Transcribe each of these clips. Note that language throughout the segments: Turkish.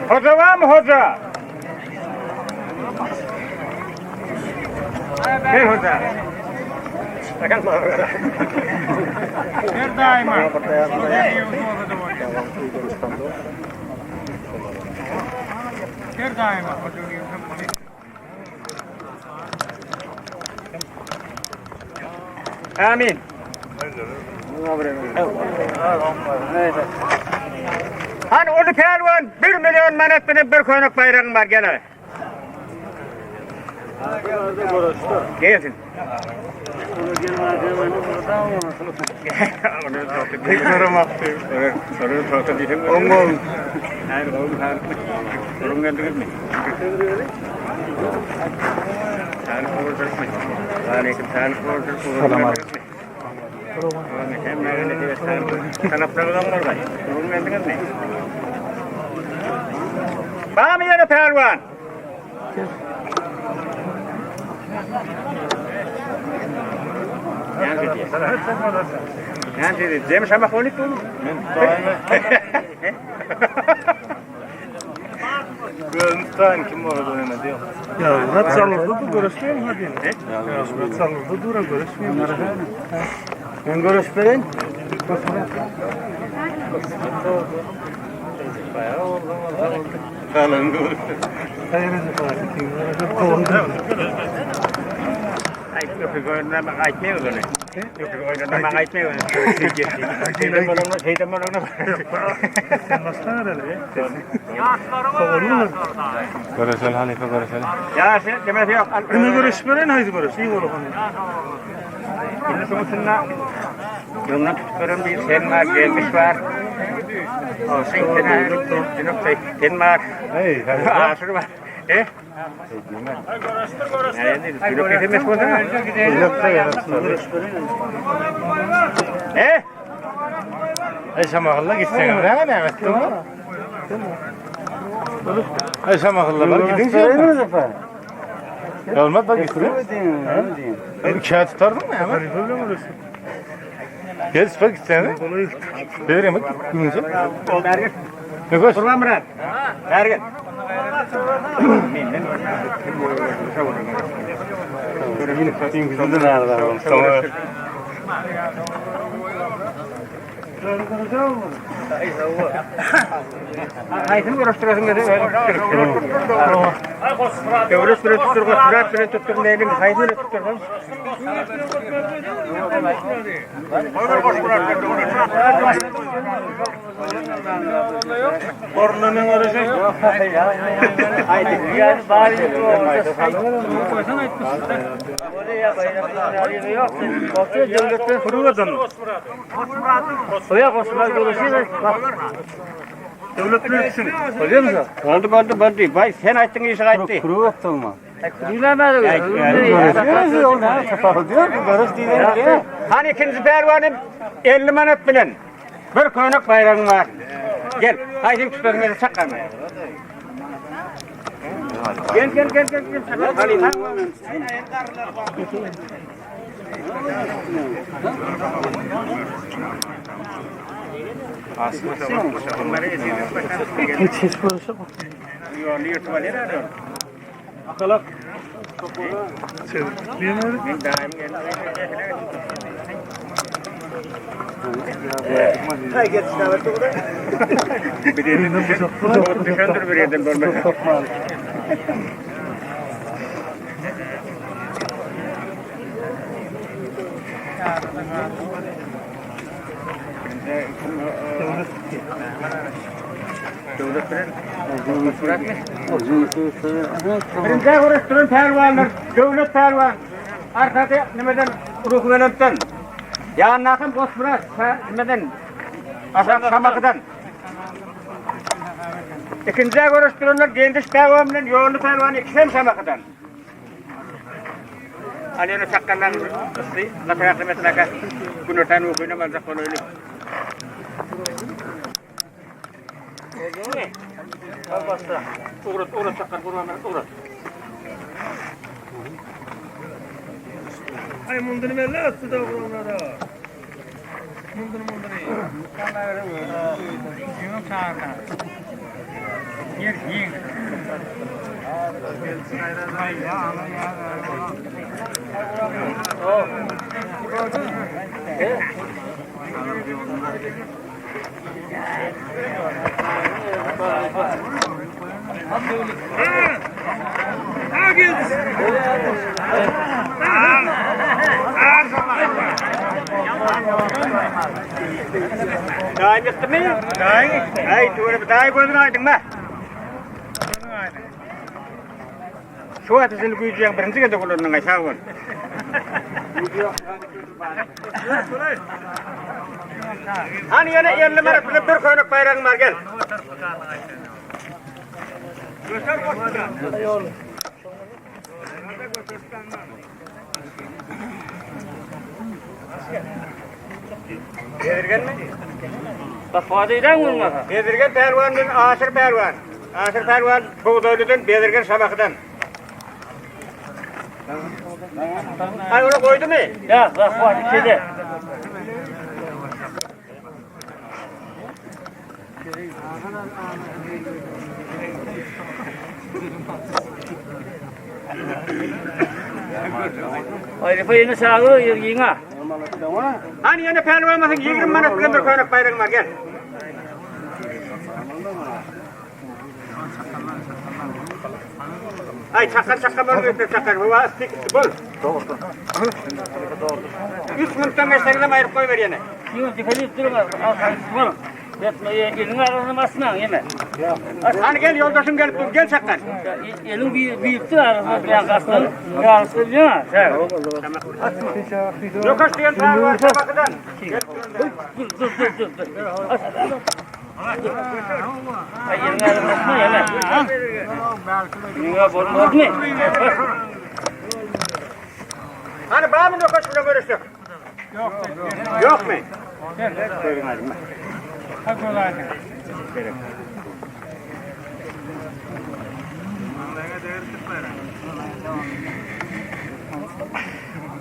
Hoca var mı hoca? Gel hoca. Bakın bana. Her daima. Her daima. Amin. Hani onu pelvan 1 milyon manet benim bir koynak bayrağım var gene. Gelsin. Bana mı yine pelvan? Yani Cem sama konik dulu. Göntan kim orada ne diyor? Ya Murat Salur'da da görüşmeyeyim hadi. Ya Murat Salur'da dura görüşmeyeyim. Ben görüşmeyeyim. Kalın görüşmeyeyim. Hayırlısı Fatih. Yok koyuna bak aytmıyor öyle. Yok koyuna bak aytmıyor öyle. Şeyden bana Baştan öyle. Görüşelim Halife görüşelim. Ya sen demek yok. Ne görüşmeyin haydi görüş. İyi olur hani. Şimdi sonuçta yoluna tutuyorum bir sen var gelmiş var. O sen sen var. Hey, Asır var. Nerede? Yok edemez bu da. Eşamakılla gitsen öyle mi Mehmet? Eşamakılla var gidince. Olmaz bak gitsin. Bir kağıt tutardın mı hemen? Gel sıfır gitsene. Vereyim bak gidince. Bergen. Ne koş? Kurban Murat. Bergen. Hayır, görüştürüyorsun dedi. Görüştürüyorsun neydim? Hayır, görüştürüyorsun. Ornanın orası. Haydi, yani bari Devletler için. Biliyor musun? Oldu. Vay sen açtın işi açtı. Kuru atılma. Hani ikinci pervanım 50 manat bilen. Bir koynak bayrağım var. Gel. Haydi tutalım beni saklanma. Gel. Hadi lan. Kalak. Diyemedim. Hay gel işte burada. Bir yerden düşündür bir yerden görmek. Birinci uğraştırın pervanlar, devlet pervan. Arkada nemeden ruh velemden. Yanına boş bırak, nemeden aşağı samakıdan. İkinci uğraştırınlar, gendiş pervanla yolunu pervanı ikisem samakıdan. Aliyonu çakkandan ıslı, katayaklı metlaka, günürten okuyuna malzak onu öyle. Albasta. Uğrat çakkan kurmanlar, uğrat. Ay mundunu melle attı da kurmanlara. Mundunu. Daim ettin mi? Daim. Ay, doğru. Daim gözünü aydın mı? Şu atısını güyeceğin birinci gece kullanın aşağı ol. Hani yana yerli marıklı bir koyunuk bayrağın var gel. Bedirgen mi? Bafadaydan vurma. Bedirgen pervanın asır pervan. Asır pervan buğdaylıdan bedirgen sabahıdan. Ay onu koydu mu? Ya bafadı kedi. Ayrı payını sağlığı yine. Hani yana pervan masın 20 manat bilen bir koyunuk bayrağın var gel. Ay çakkan var mı? Çakkan. Bu astik bol. Doğru. 3 minuttan geçsenize ayırıp koyuver yine. Yok dikkat durma. Al karışma. Yatma elin arasına basma yeme. Hani gel yoldaşım gel gel çakkan. Elin büyüktü arasına falan kastın. Yarısı biliyor musun? Sen. Yokuş diyen pervan sabahıdan. Dur. Ay elin arasına basma yeme. Yine bozulmaz mı? Hani bağ mı yokuş bile görüştük? Yok mu?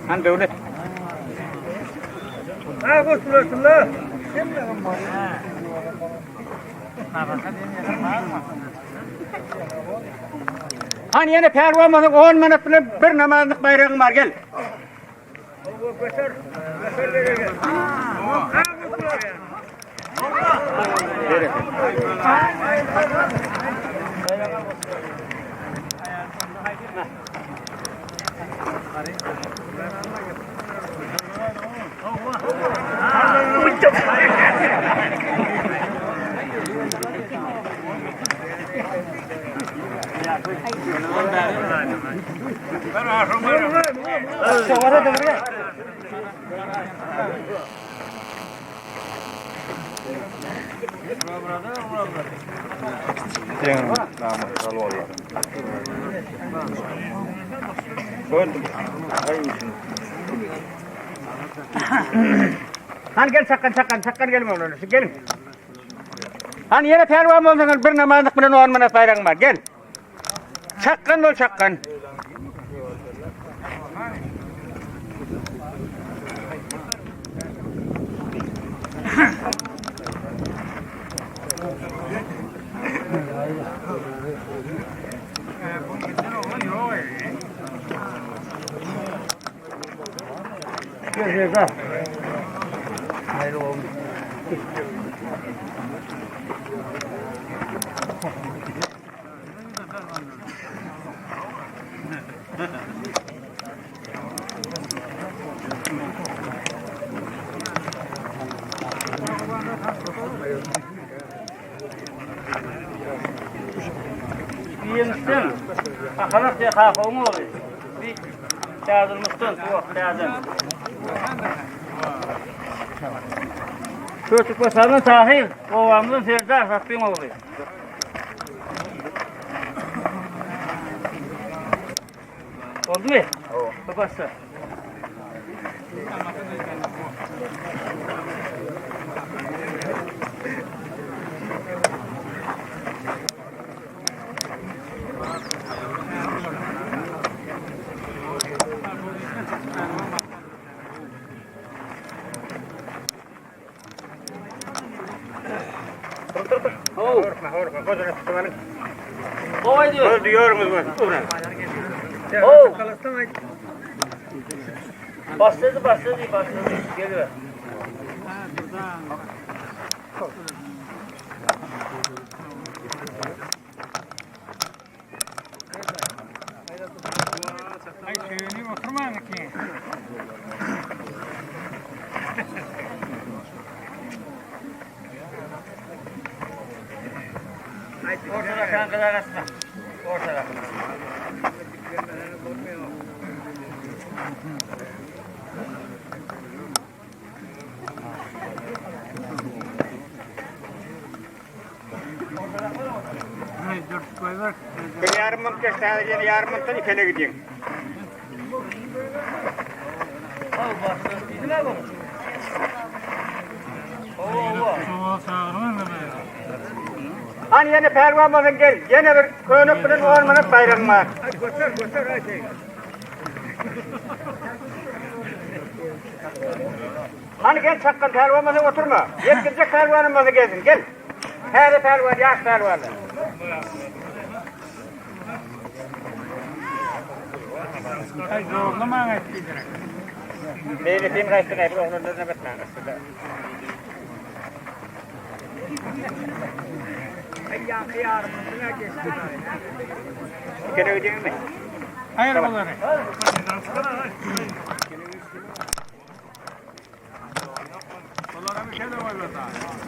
Hani devlet. Ha koştulasın la. Hani yine pervan masın 10 manat bilen bir namazlık bayrağın var gel. Hani gel çakkan gelin oğlum gelin. Hani yine pervan olsanız bir namazlık bilen 10 manat bayrağın var gel. Çakkan ol çakkan. Gel. Hayırlı olsun. Yemişsin. Akarak diye kalkağımı oluyor. Bir çağırmışsın, soğuk çağırdın. Çocuk basanın sahil, ovamızın serdar satayım oluyor. Oldu mu? Oldu. Babası. Horma, gözünü tutmanın. Kovay diyor. Öldü yorumuz var. Uğran. Oo. Başladı. Geliyor. Ay söyleyeyim oturma ki. Ortada kankalar arasında. Ortada. Ben yarım mont sadece yarım monttan ifele gideyim. Bizim abi mi? Hani yine pervan basın gel. Yine bir könük bilen ormanın bayrağım var. Hani gel çakkan pervan basın oturma. Yetkizecek pervanın basın gelsin gel. Her pervan yaş pervanı. Ay zorlama ettiler. Beni tim kaçtın hep onun önüne bitmem aslında. Kene ödeyeyim mi? Hayır bunları.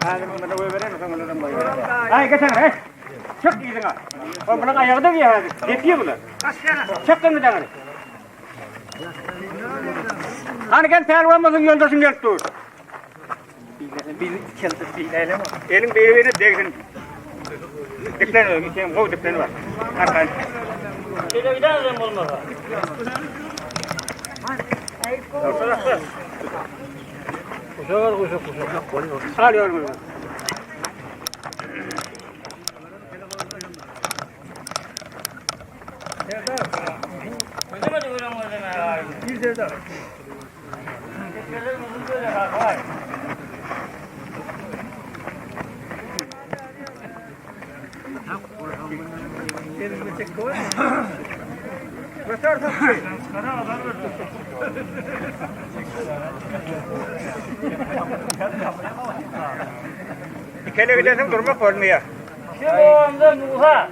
Hadi bana koy verin, sen ondan koy verin. Ay geçen he. Çık gidin ha. O bunun ayağı da ya hadi. Yetiyor bunlar. Çıkın mı dağını? Hani gel pervanımızın yoldaşın gel dur. Bir keltis bir eylem. Elin bir evine değdin. Diklen öyle, sen koy diklen var. Arkan. Şöyle gidelim olmaz. Alıyor bunu. Ödemedi böyle mi ödeme? Bir de daha. Tekrar uzun böyle var. Kele gidelim durmak olmuyor. Şu anda Nuh'a.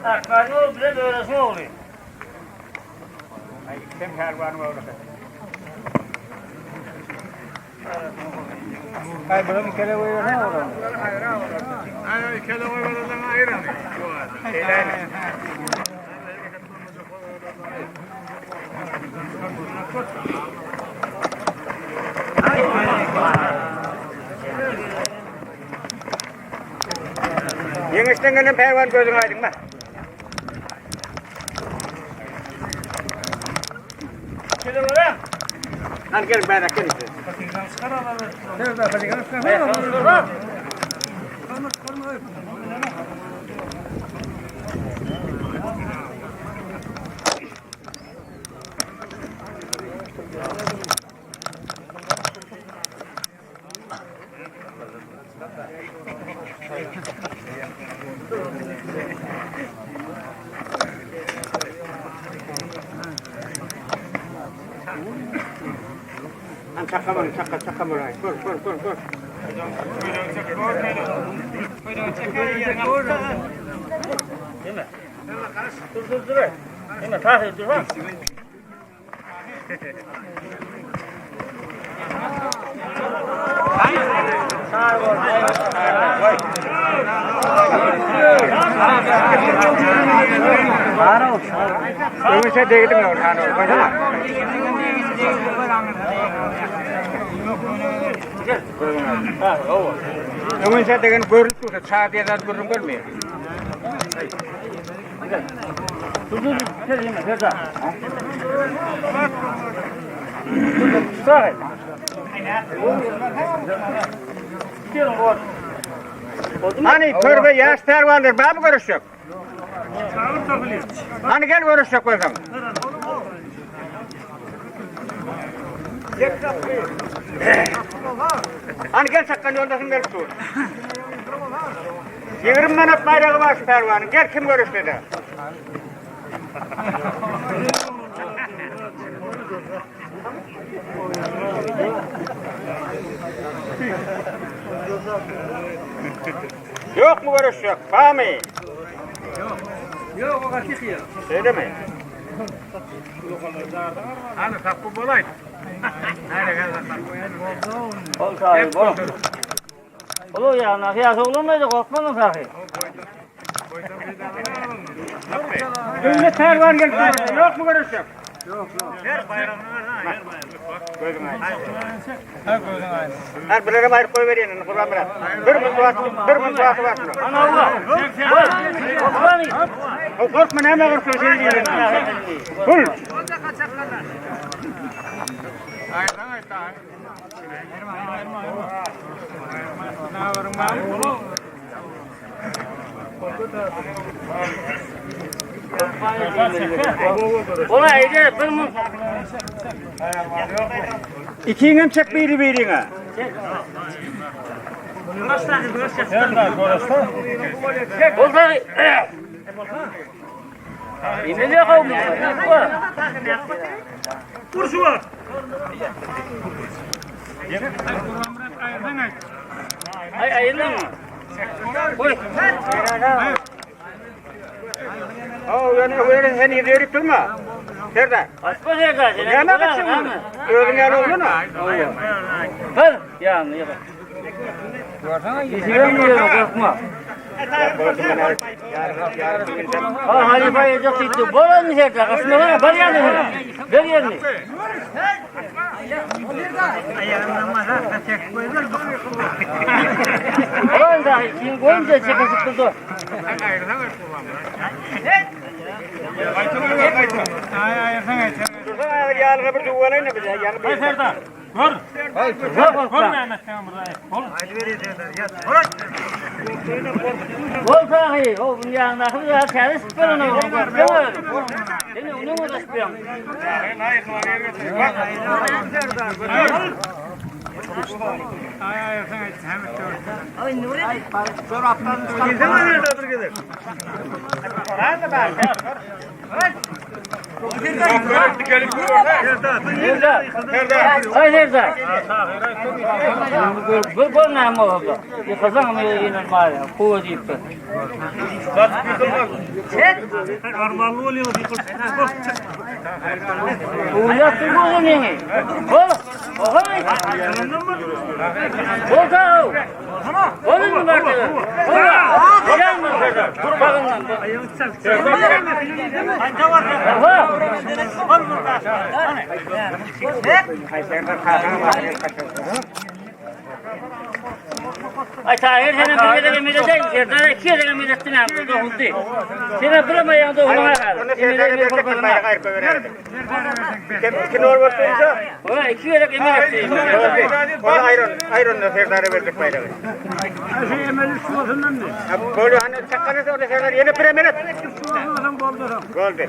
Akarno bile böylesi oluyor. Ay sen pervanım orada. Ay bunun kele koyuyor ne olur? Ay kele oynadan ayıran. Yengişten gelen pervan gözün aydın mı? Şöyle böyle. Hani gelin ben de gelin. An çakamayın, çakamayın. Kur. Değil mi? Dur. Değil mi? Tahir dur lan. Ömürse değdim ya orhan olur. Başına. Ömürse değdim görüntü. Sağ diye zat görürüm görmüyor. Dur. Gel yeme. Gel daha. Dur. Sağ et. Gelin oğlum. Hani törbe yaş pervandır. Ben mi görüşecek? Hani gel görüşecek o zaman. Hani gel sakkan yoldasın gel dur. 20 manat bayrağı var şu pervanın. Gel kim görüştü de. Yok mu görüş yok? Var mı? Yok o kaçık ya. Söyleme. Hani kapı bolaydı. Ol sahibi ol. Olur ya nafiyat olur muydu korkmadın sahi. Önce pervan geldi. Yok mu görüş yok? Ver bayrağını ver ha. Ver Gözün aydın. Ha gözün aydın. Her bilere bayır koy vereyim. Kurban bırak. Bir mutluatı var. Ana Allah. Korkmadın. Korkma ne mi korkuyor seni diyelim. Kul. Aydan aydan. Ola ede bir mı? İkinin çek birine. Ol sahi. Yine de kavmi. Kursu var. Ay ayırdın mı? Koy. Yani öyle seni yürüyüp durma. Nerede? Açma zekarsın. Ne bakacaksın bunu? Gözün yanı oldu mu? Hadi. Yani yap. Geçiyor mu diyorum korkma. Ha halife yiyecek gitti. Boran mı zeka? Kasmalara bari yanı. Ver yerini. Boran da kim koyunca çekasıp durdu. Dursana yağlığa bir duvarayla bir yanı bir. Serdar. Gör. Gör Mehmet'ten burada. Bol sahi, o bunun yanındaki de teris böyle ne olur? Seni onun da istiyorum. Ay Serdar. Bu ne oldu? Yıkazan mı yine mali? Kuvvet yıktı. Armanlı oluyor. Kuvvet yıktı bu ne? Bol. Oha. Bol sağ ol. Bolun mu vardı? Oha. Gel mi Serdar? Bakın. Oha. Ay Tahir senin bir yere emredecek, Serdar'a 2 yere emredettin hem de oldu. Senin bırakma yanında oğluna kal. Onu Serdar'a verdik bayrağı ayır koy verelim. Kim olmazsa Ona 2 yere emredettin. onu ayranla Serdar'a verdik bayrağı. Şey emelik su olsundan mı? Böyle hani çakarırsa orada Serdar yeni premelet. Oldu.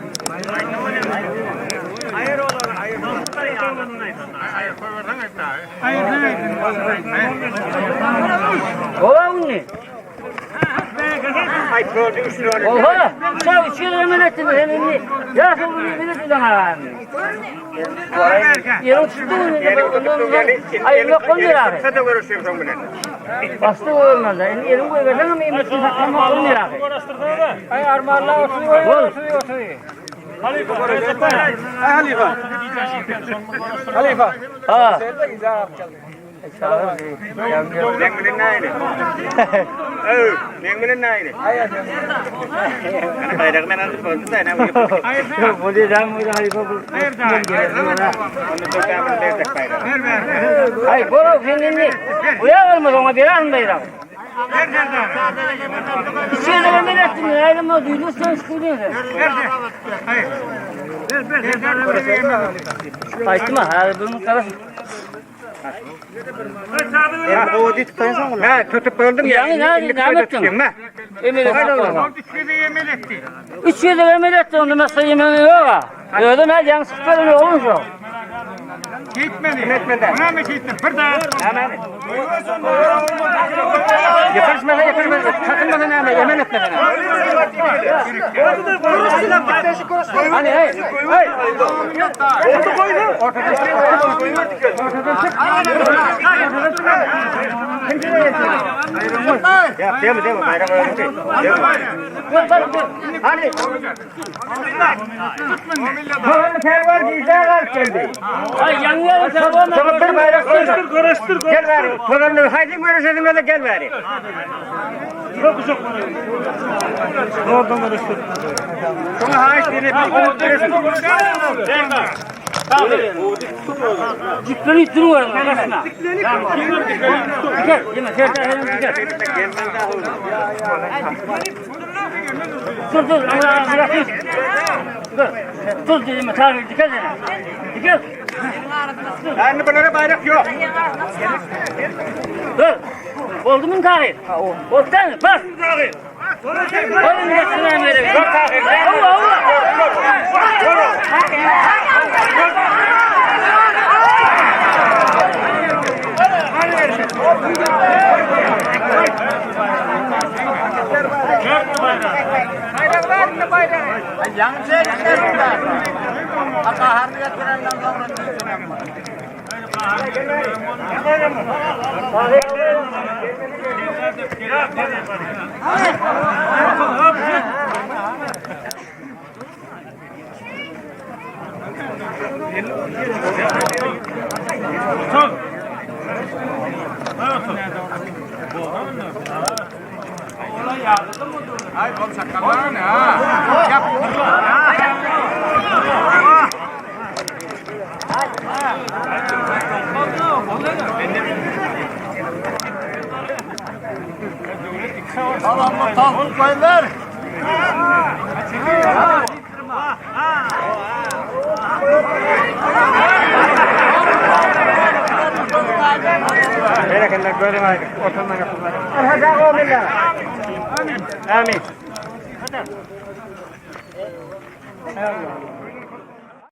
Hayır olan hayır. Ola mı ne? Ay gördü 3 lira. Oha! Sen 2 yere emredettin senin. Ya sen bunu emredettin sana. Yerin tuttu mu? Ay yok 10 lira. Kısa da görüşüyorum son güne. Bastı olmaz. Yerin koy versen ama emredettin saklama 10 lira. Ay armarla oturuyor. Halife. Ha. Nengminin nayini. Nengminin nayini. Bayrağı ben alıp oldu da ne bu? Boleh dah mula hari babu. Onu tokaman verdik bayrağı. Ay bolo senin ni. Uya olmaz ona bir an bayram. Şöyle emrettin ya ama duyulursan sıkılıyor. Açtım ha bunun karası. Ya o dit koysan mı? Ha tutup öldüm ya. Yani ne yaptın? Emir ettim. 3 yıl emir ettim onu mesela yemeği yok ha. Öyle mi yan sıkılıyor ne olmuş o? Gitmedi. Gitmedi. Buna mı gittin? Burada. Hemen. Yakışmasa yakışmasa. Sakınmadan hemen yemen etmeden. Hani hey. Hey. Orta koy lan. Ortada çık. Ya değil mi? Bayram öyle. Hani. Falan kervan güzel kalk geldi. Ay yanıyor kervan. Sabahtan bayrak Karıştır. gel bari. Falan haydi görüşelim de gel bari. Çok. Oradan karıştır. Sonra haydi bir Cipleri itiriyorum arkasına. Gel, yeme, gel. Dur, bırakın. Dur dedim, tabi dikkat edin. Dikkat. Yani bunlara bayrak yok. Dur. Oldu mu tahir? Oldu mu? Bas. Oldu mu geçsin emri? Yok tahir. Allah. Berakanlar böyle var. Ortadan yapılır. Hadi o billah. Amin. Hadi.